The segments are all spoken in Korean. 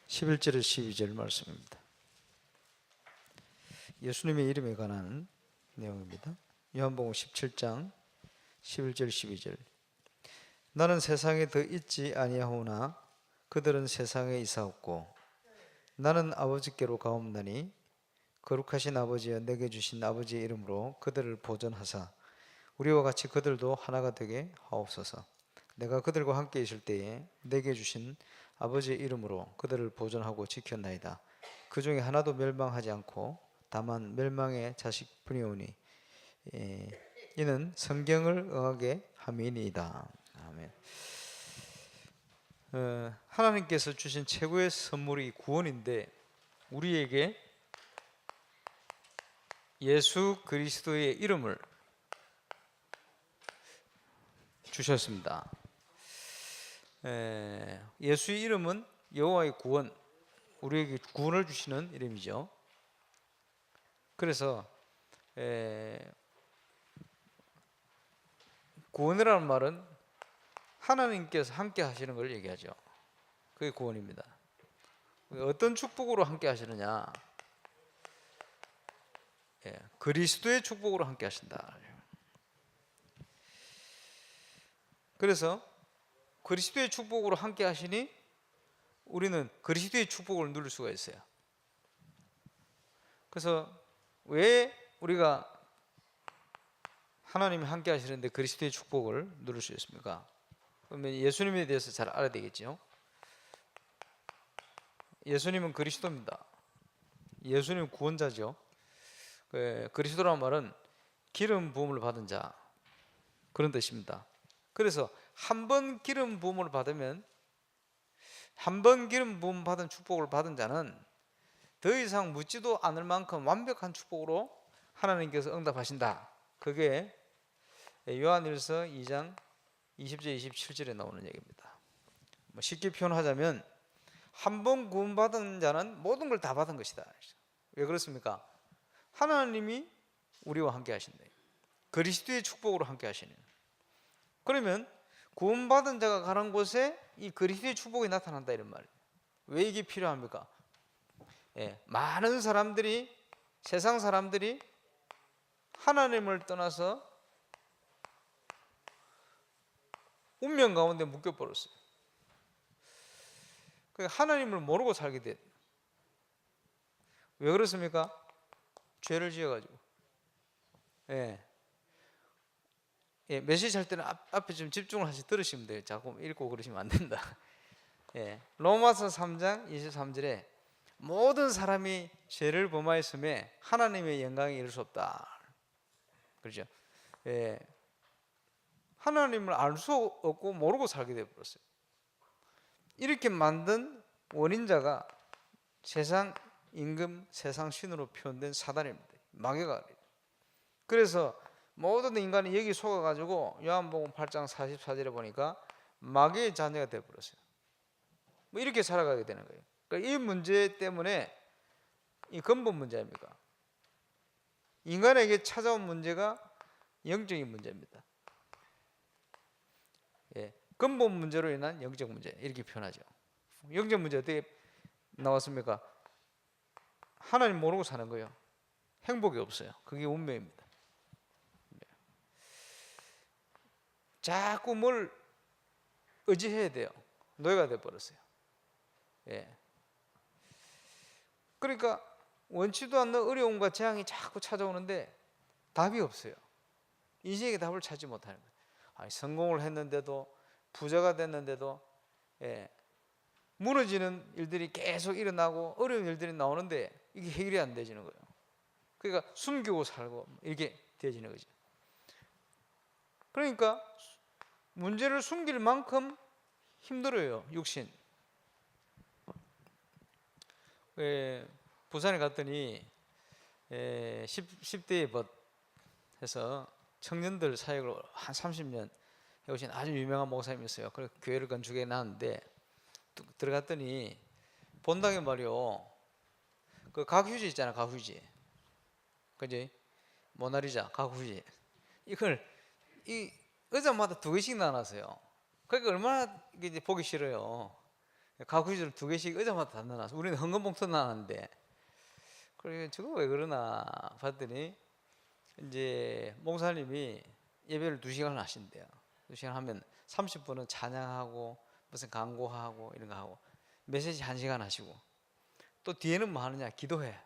11절에서 12절 말씀입니다. 예수님의 이름에 관한 내용입니다. 요한복음 17장 11절 12절. 나는 세상에 더 있지 아니하오나 그들은 세상에 있사옵고 나는 아버지께로 가옵나니 거룩하신 아버지여 내게 주신 아버지의 이름으로 그들을 보존하사 우리와 같이 그들도 하나가 되게 하옵소서. 내가 그들과 함께 있을 때에 내게 주신 아버지의 이름으로 그들을 보존하고 지켰나이다. 그 중에 하나도 멸망하지 않고 다만 멸망의 자식뿐이오니 이는 성경을 응하게 함이니이다. 아멘. 하나님께서 주신 최고의 선물이 구원인데 우리에게 예수 그리스도의 이름을 주셨습니다. 예수의 이름은 여호와의 구원, 우리에게 구원을 주시는 이름이죠. 그래서 구원이라는 말은 하나님께서 함께 하시는 걸 얘기하죠. 그게 구원입니다. 어떤 축복으로 함께 하시느냐? 그리스도의 축복으로 함께 하신다. 그래서 그리스도의 축복으로 함께 하시니 우리는 그리스도의 축복을 누릴 수가 있어요. 그래서 왜 우리가 하나님이 함께 하시는데 그리스도의 축복을 누릴 수 있습니까? 그러면 예수님에 대해서 잘 알아야 되겠죠. 예수님은 그리스도입니다. 예수님은 구원자죠. 그리스도라는 말은 기름 부음을 받은 자, 그런 뜻입니다. 그래서 한 번 기름 부음을 받으면, 한 번 기름 부음 받은 축복을 받은 자는 더 이상 묻지도 않을 만큼 완벽한 축복으로 하나님께서 응답하신다. 그게 요한일서 2장 20절 27절에 나오는 얘기입니다. 쉽게 표현하자면 한 번 구원받은 자는 모든 걸 다 받은 것이다. 왜 그렇습니까? 하나님이 우리와 함께 하신다. 그리스도의 축복으로 함께 하시는. 그러면 구원받은 자가 가는 곳에 이 그리스도의 축복이 나타난다 이런 말이에요. 왜 이게 필요합니까? 많은 사람들이, 세상 사람들이 하나님을 떠나서 운명 가운데 묶여버렸어요. 하나님을 모르고 살게 됐. 왜 그렇습니까? 죄를 지어가지고. 메시지 할 때는 앞에 좀 집중을 하시 들으시면 돼요. 자꾸 읽고 그러시면 안 된다. 로마서 3장 23절에 모든 사람이 죄를 범하였음에 하나님의 영광에 이를 수 없다. 그렇죠? 하나님을 알 수 없고 모르고 살게 되어버렸어요. 이렇게 만든 원인자가 세상 임금, 세상 신으로 표현된 사단입니다. 마귀가. 그래서 모든 인간이 여기 속아가지고 요한복음 8장 44절에 보니까 마귀의 자녀가 되어버렸어요. 이렇게 살아가게 되는 거예요. 그러니까 이 문제 때문에, 이 근본 문제입니까? 인간에게 찾아온 문제가 영적인 문제입니다. 근본 문제로 인한 영적 문제, 이렇게 표현하죠. 영적 문제 어떻게 나왔습니까? 하나님 모르고 사는 거예요. 행복이 없어요. 그게 운명입니다. 자꾸 뭘 의지해야 돼요. 노예가 돼버렸어요. 그러니까 원치도 않는 어려움과 재앙이 자꾸 찾아오는데 답이 없어요. 인생의 답을 찾지 못하는 거예요. 성공을 했는데도, 부자가 됐는데도 무너지는 일들이 계속 일어나고 어려운 일들이 나오는데 이게 해결이 안 되지는 거예요. 그러니까 숨기고 살고 이렇게 되어지는 거죠. 그러니까 문제를 숨길 만큼 힘들어요. 육신. 부산에 갔더니 10대의 벗 해서 청년들 사역을 한 30년 해오신 아주 유명한 목사님이었어요. 그래서 교회를 건축해 놨는데 들어갔더니 본당에 말이요, 그 가구휴지 있잖아, 가구휴지. 그지? 모나리자 가구휴지. 이걸 이 의자마다 2개씩 나눴어요. 그러니까 얼마나 이제 보기 싫어요. 가구시절 2개씩 의자마다 다 넣어놨어. 우리는 헌금봉투 나왔는데. 그래 저거 왜 그러나 봤더니 이제 목사님이 예배를 2시간 하신대요. 2시간 하면 30분은 찬양하고 무슨 강구하고 이런 거 하고 메시지 1시간 하시고 또 뒤에는 뭐 하느냐, 기도회.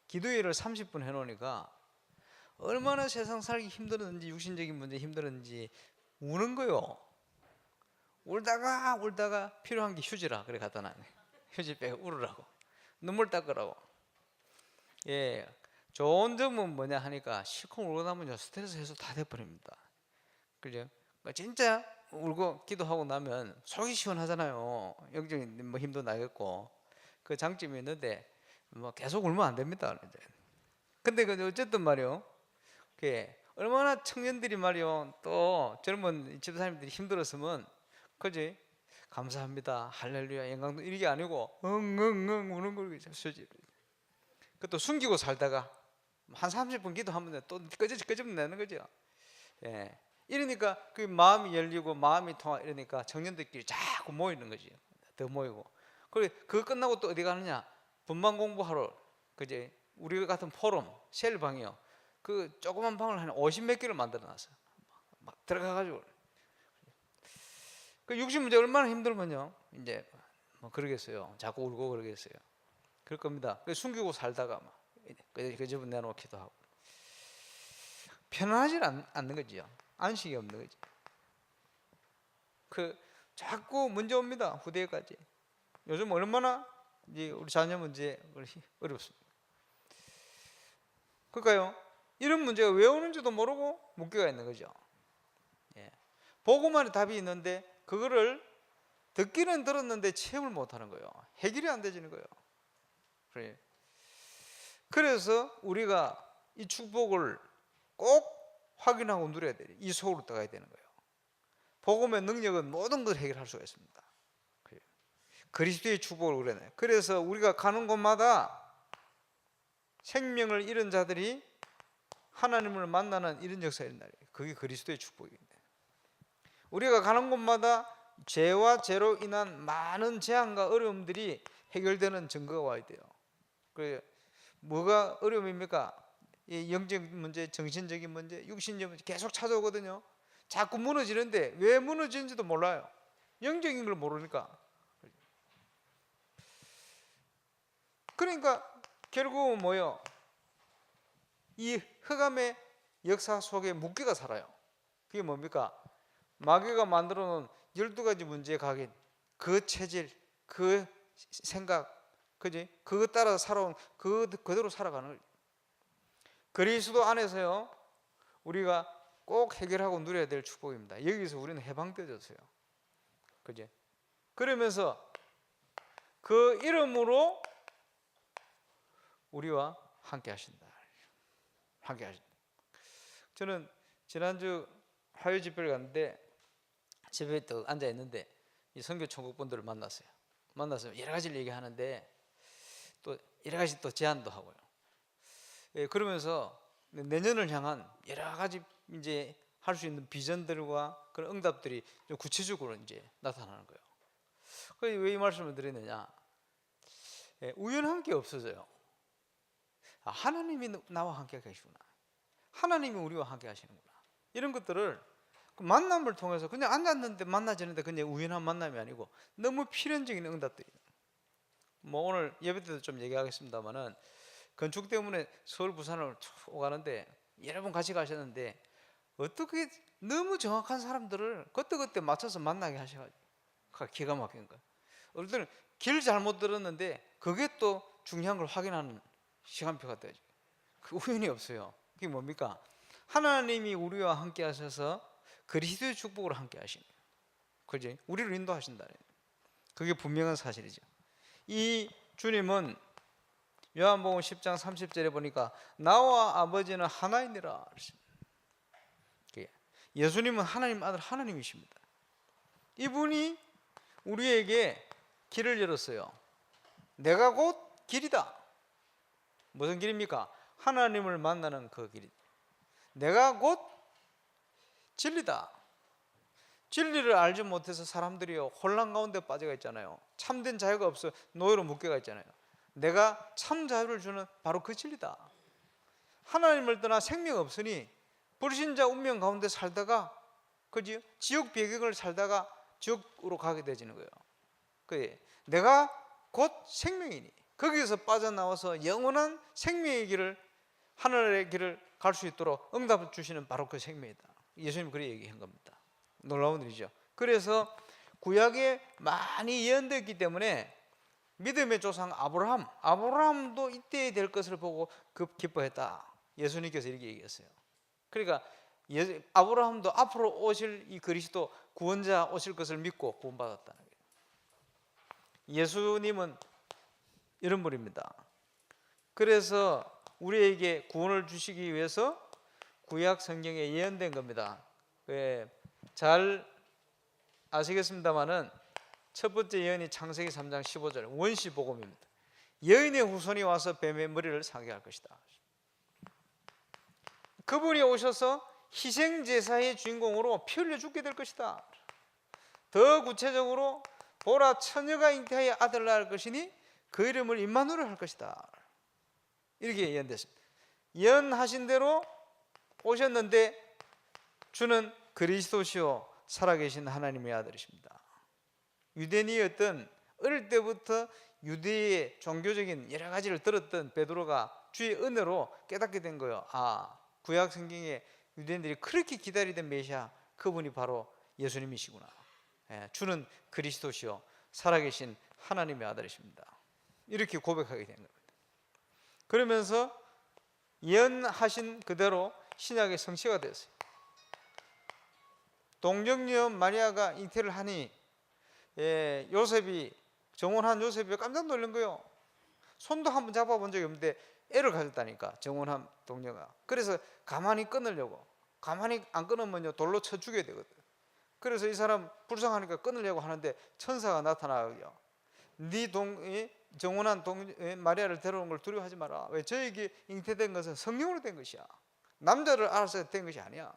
기도회를 30분 해놓으니까 얼마나 세상 살기 힘들었는지, 육신적인 문제 힘들었는지 우는 거요. 울다가 필요한 게 휴지라 그래 갖다 놨네. 휴지 빼고 울으라고, 눈물 닦으라고. 예, 좋은 점은 뭐냐 하니까 실컷 울고 나면요 스트레스 해소 다 돼버립니다. 그죠? 그러니까 진짜 울고 기도하고 나면 속이 시원하잖아요. 영적인 뭐 힘도 나겠고. 그 장점이 있는데 뭐 계속 울면 안 됩니다. 근데 그 어쨌든 말이요, 그 얼마나 청년들이 말이요 또 젊은 집사님들이 힘들었으면 그지, 감사합니다, 할렐루야, 영광도 이게 아니고 응응응 우는 걸 수지. 그것도 숨기고 살다가 한 30분 기도하면 또 끄집내는 거죠. 예. 이러니까 그 마음이 열리고 마음이 통하, 이러니까 청년들끼리 자꾸 모이는 거지. 더 모이고. 그리고 그거 끝나고 또 어디 가느냐? 분방 공부하러, 그제 우리 같은 포럼 셀방이요. 그 조그만 방을 한 50몇 개를 만들어 놨어요. 막 들어가 가지고. 그 육신 문제 얼마나 힘들면요. 이제 뭐 그러겠어요. 자꾸 울고 그러겠어요. 그럴 겁니다. 그 숨기고 살다가 막 그 집은 내놓기도 하고. 편안하지 않는 거지요. 안식이 없는 거지. 그 자꾸 문제 옵니다. 후대까지. 요즘 얼마나 이제 우리 자녀 문제 어렵습니다. 그러니까요, 이런 문제가 왜 오는지도 모르고 묶여가 있는 거죠. 예. 보고만의 답이 있는데 그거를 듣기는 들었는데 체험을 못하는 거예요. 해결이 안 되지는 거예요. 그래. 그래서 우리가 이 축복을 꼭 확인하고 누려야 돼요. 이 속으로 들어가야 되는 거예요. 복음의 능력은 모든 걸 해결할 수가 있습니다. 그리스도의 축복을 우려내요. 그래서 우리가 가는 곳마다 생명을 잃은 자들이 하나님을 만나는 이런 역사가 일어나요. 그게 그리스도의 축복입니다. 우리가 가는 곳마다 죄와 죄로 인한 많은 재앙과 어려움들이 해결되는 증거가 와야 돼요. 그래, 뭐가 어려움입니까? 이 영적 문제, 정신적인 문제, 육신적 문제 계속 찾아오거든요. 자꾸 무너지는데 왜 무너지는지도 몰라요. 영적인 걸 모르니까. 그러니까 결국은 뭐요? 이 흑암의 역사 속에 무게가 살아요. 그게 뭡니까? 마귀가 만들어 놓은 12가지 문제의 각인, 그 체질, 그 생각, 그지? 그거 따라 살아온 그대로 살아가는 거예요. 그리스도 안에서요, 우리가 꼭 해결하고 누려야 될 축복입니다. 여기서 우리는 해방되었어요. 그지? 그러면서 그 이름으로 우리와 함께 하신다. 함께 하신다. 저는 지난주 화요 집회를 갔는데 집에 또 앉아 있는데 이 선교 총국분들을 만났어요. 만나서 여러 가지를 얘기하는데 또 여러 가지 또 제안도 하고요. 예, 그러면서 내년을 향한 여러 가지 이제 할 수 있는 비전들과 그런 응답들이 좀 구체적으로 이제 나타나는 거예요. 그래서 왜 이 말씀을 드리느냐? 예, 우연한 게 없어져요. 아, 하나님이 나와 함께 계시구나. 하나님이 우리와 함께 하시는구나. 이런 것들을 만남을 통해서 그냥 앉았는데 만나지는데 그냥 우연한 만남이 아니고 너무 필연적인 응답들이에요. 뭐 오늘 예배 때도 좀 얘기하겠습니다만은 건축 때문에 서울 부산을 오가는데 여러분 같이 가셨는데 어떻게 너무 정확한 사람들을 그때 맞춰서 만나게 하셔가지고 기가 막힌 거예요. 어떨 때는 길 잘못 들었는데 그게 또 중요한 걸 확인하는 시간표가 되죠. 그 우연이 없어요. 그게 뭡니까? 하나님이 우리와 함께 하셔서 그리스도의 축복으로 함께 하시는 거예요. 그지? 우리를 인도하신다. 그게 분명한 사실이죠. 이 주님은 요한복음 10장 30절에 보니까 나와 아버지는 하나이니라. 예수님은 하나님 아들 하나님이십니다. 이분이 우리에게 길을 열었어요. 내가 곧 길이다. 무슨 길입니까? 하나님을 만나는 그 길이다. 내가 곧 진리다. 진리를 알지 못해서 사람들이 혼란 가운데 빠져가 있잖아요. 참된 자유가 없어 노예로 묶여가 있잖아요. 내가 참 자유를 주는 바로 그 진리다. 하나님을 떠나 생명 없으니 불신자 운명 가운데 살다가 그지 지옥 배경을 살다가 지옥으로 가게 되지는 거예요. 그래 내가 곧 생명이니 거기에서 빠져나와서 영원한 생명의 길을 하늘의 길을 갈 수 있도록 응답을 주시는 바로 그 생명이다. 예수님 그렇게 얘기한 겁니다. 놀라운 일이죠. 그래서 구약에 많이 예언되었기 때문에 믿음의 조상 아브라함도 이때 될 것을 보고 기뻐했다. 예수님께서 이렇게 얘기했어요. 그러니까 아브라함도 앞으로 오실 이 그리스도 구원자 오실 것을 믿고 구원받았다는 거예요. 예수님은 이런 분입니다. 그래서 우리에게 구원을 주시기 위해서 구약 성경에 예언된 겁니다. 잘 아시겠습니다마는 첫 번째 예언이 창세기 3장 15절 원시 복음입니다. 여인의 후손이 와서 뱀의 머리를 상게 할 것이다. 그분이 오셔서 희생 제사의 주인공으로 피 흘려 죽게 될 것이다. 더 구체적으로 보라 처녀가 잉태하여 아들을 낳을 것이니 그 이름을 임마누엘 할 것이다. 이렇게 예언됐습니다. 예언하신 대로 오셨는데 주는 그리스도시요 살아계신 하나님의 아들이십니다. 유대인이었던 어릴 때부터 유대의 종교적인 여러 가지를 들었던 베드로가 주의 은혜로 깨닫게 된 거예요. 구약 성경에 유대인들이 그렇게 기다리던 메시아 그분이 바로 예수님이시구나. 주는 그리스도시요 살아계신 하나님의 아들이십니다. 이렇게 고백하게 된 겁니다. 그러면서 예언하신 그대로 신약의 성취가 되었어요. 동정녀 마리아가 잉태를 하니 요셉이 정혼한 요셉이 깜짝 놀란 거예요. 손도 한번 잡아본 적이 없는데 애를 가졌다니까 정혼한 동녀가. 그래서 가만히 끊으려고 가만히 안 끊으면요 돌로 쳐 죽여야 되거든. 그래서 이 사람 불쌍하니까 끊으려고 하는데 천사가 나타나요. 네 정혼한 마리아를 데려온 걸 두려워하지 마라. 왜 저에게 잉태된 것은 성령으로 된 것이야. 남자를 알아서 된 것이 아니야.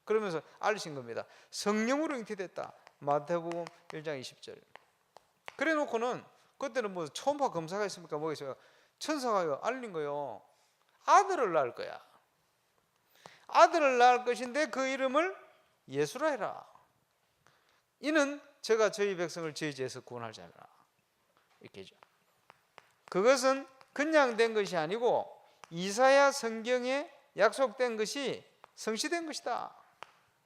그러면서 알리신 겁니다. 성령으로 잉태됐다. 마태복음 1장 20절. 그래 놓고는 그때는 뭐 초음파 검사가 있습니까? 뭐가 있어요? 천사가 알린 거요. 아들을 낳을 거야. 아들을 낳을 것인데 그 이름을 예수라 해라. 이는 제가 저희 백성을 저희 죄에서 구원할 자라. 이렇게죠. 그것은 그냥 된 것이 아니고 이사야 성경에 약속된 것이 성취된 것이다.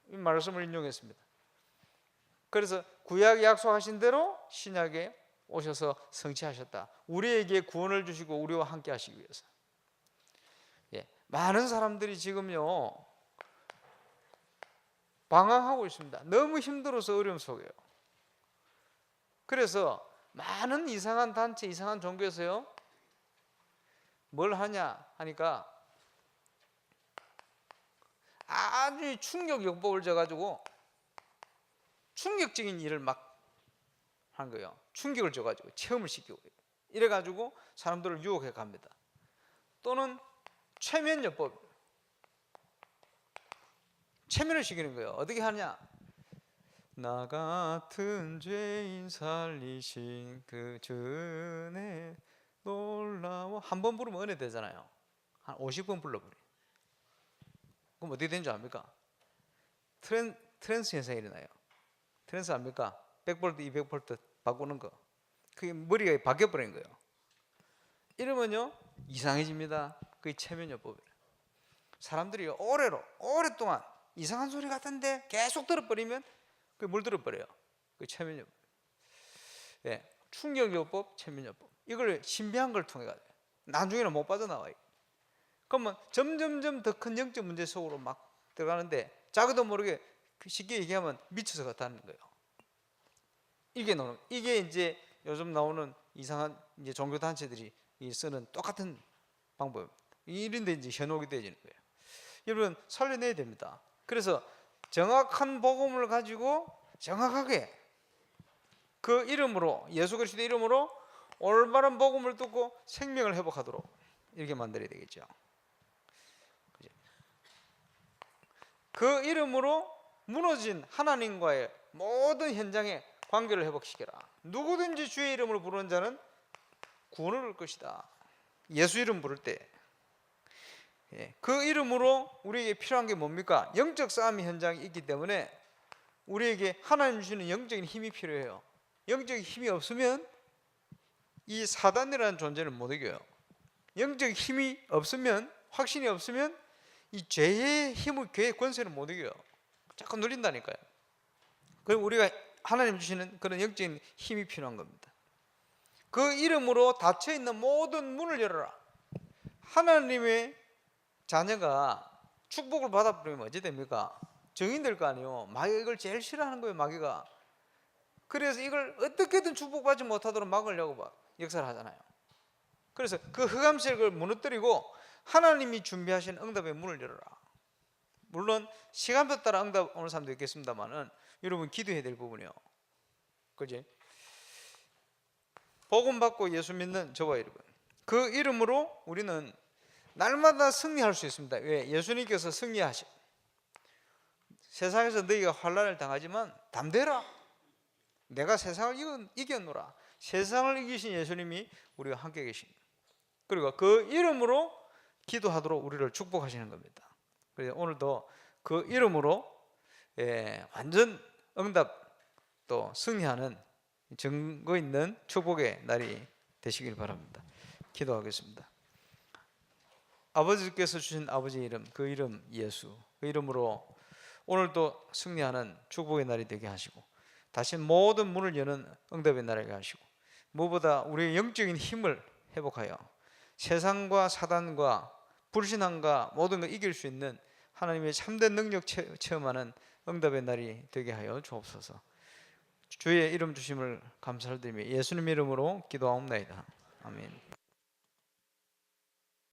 이 말씀을 인용했습니다. 그래서 구약에 약속하신 대로 신약에 오셔서 성취하셨다. 우리에게 구원을 주시고 우리와 함께 하시기 위해서. 많은 사람들이 지금요 방황하고 있습니다. 너무 힘들어서 어려움 속에요. 그래서 많은 이상한 단체, 이상한 종교에서요 뭘 하냐 하니까 아주 충격 요법을 줘가지고 충격적인 일을 막 한 거예요. 충격을 줘가지고 체험을 시키고 이래가지고 사람들을 유혹해 갑니다. 또는 최면 요법, 최면을 시키는 거예요. 어떻게 하냐? 나 같은 죄인 살리신 그 전에 놀라워. 한 번 부르면 은혜 되잖아요. 한 50번 불러버려. 그럼 어떻게 되는 줄 압니까? 트랜스 현상이 일어나요. 트랜스 압니까? 100V, 200V 바꾸는 거. 그게 머리가 바뀌어버린 거예요. 이러면요 이상해집니다. 그게 최면요법이에요. 사람들이 오랫동안 이상한 소리 같은데 계속 들어버리면 그게 물들어버려요. 그게 최면요법. 충격요법, 최면요법. 이걸 신비한 걸 통해 가지고 나중에는 못 빠져나와요. 그러면 점점점 더 큰 영적 문제 속으로 막 들어가는데 자기도 모르게 쉽게 얘기하면 미쳐서 갔다는 거예요. 이게 이제 요즘 나오는 이상한 이제 종교 단체들이 쓰는 똑같은 방법입니다. 이런데 이제 현혹이 되어지는 거예요. 여러분 살려내야 됩니다. 그래서 정확한 복음을 가지고 정확하게 그 이름으로 예수 그리스도의 이름으로 올바른 복음을 듣고 생명을 회복하도록 이렇게 만들어야 되겠죠. 그 이름으로 무너진 하나님과의 모든 현장에 관계를 회복시켜라. 누구든지 주의 이름을 부르는 자는 구원을 얻을 것이다. 예수 이름 부를 때 그 이름으로 우리에게 필요한 게 뭡니까? 영적 싸움의 현장이 있기 때문에 우리에게 하나님 주시는 영적인 힘이 필요해요. 영적인 힘이 없으면 이 사단이라는 존재는 못 이겨요. 영적 힘이 없으면, 확신이 없으면 이 죄의 힘을, 죄의 권세를 못 이겨요. 자꾸 누린다니까요. 그럼 우리가 하나님 주시는 그런 영적인 힘이 필요한 겁니다. 그 이름으로 닫혀있는 모든 문을 열어라. 하나님의 자녀가 축복을 받아버리면 어찌 됩니까? 정인될 거 아니에요. 마귀가 이걸 제일 싫어하는 거예요. 마귀가. 그래서 이걸 어떻게든 축복받지 못하도록 막으려고 막 역사를 하잖아요. 그래서 그 흑암색을 무너뜨리고 하나님이 준비하신 응답의 문을 열어라. 물론 시간표 따라 응답 오는 사람도 있겠습니다만은 여러분 기도해야 될 부분이요. 그지? 복음 받고 예수 믿는 저와 여러분, 그 이름으로 우리는 날마다 승리할 수 있습니다. 왜? 예수님께서 승리하시. 세상에서 너희가 환난을 당하지만 담대라. 내가 세상을 이겼노라. 세상을 이기신 예수님이 우리와 함께 계십니다. 그리고 그 이름으로 기도하도록 우리를 축복하시는 겁니다. 그래서 오늘도 그 이름으로 완전 응답 또 승리하는 증거 있는 축복의 날이 되시길 바랍니다. 기도하겠습니다. 아버지께서 주신 아버지의 이름, 그 이름 예수, 그 이름으로 오늘도 승리하는 축복의 날이 되게 하시고 다시 모든 문을 여는 응답의 날이 되게 하시고 무엇보다 우리의 영적인 힘을 회복하여 세상과 사단과 불신앙과 모든 걸 이길 수 있는 하나님의 참된 능력 체험하는 응답의 날이 되게 하여 주옵소서. 주의 이름 주심을 감사드리며 예수님 이름으로 기도하옵나이다. 아멘.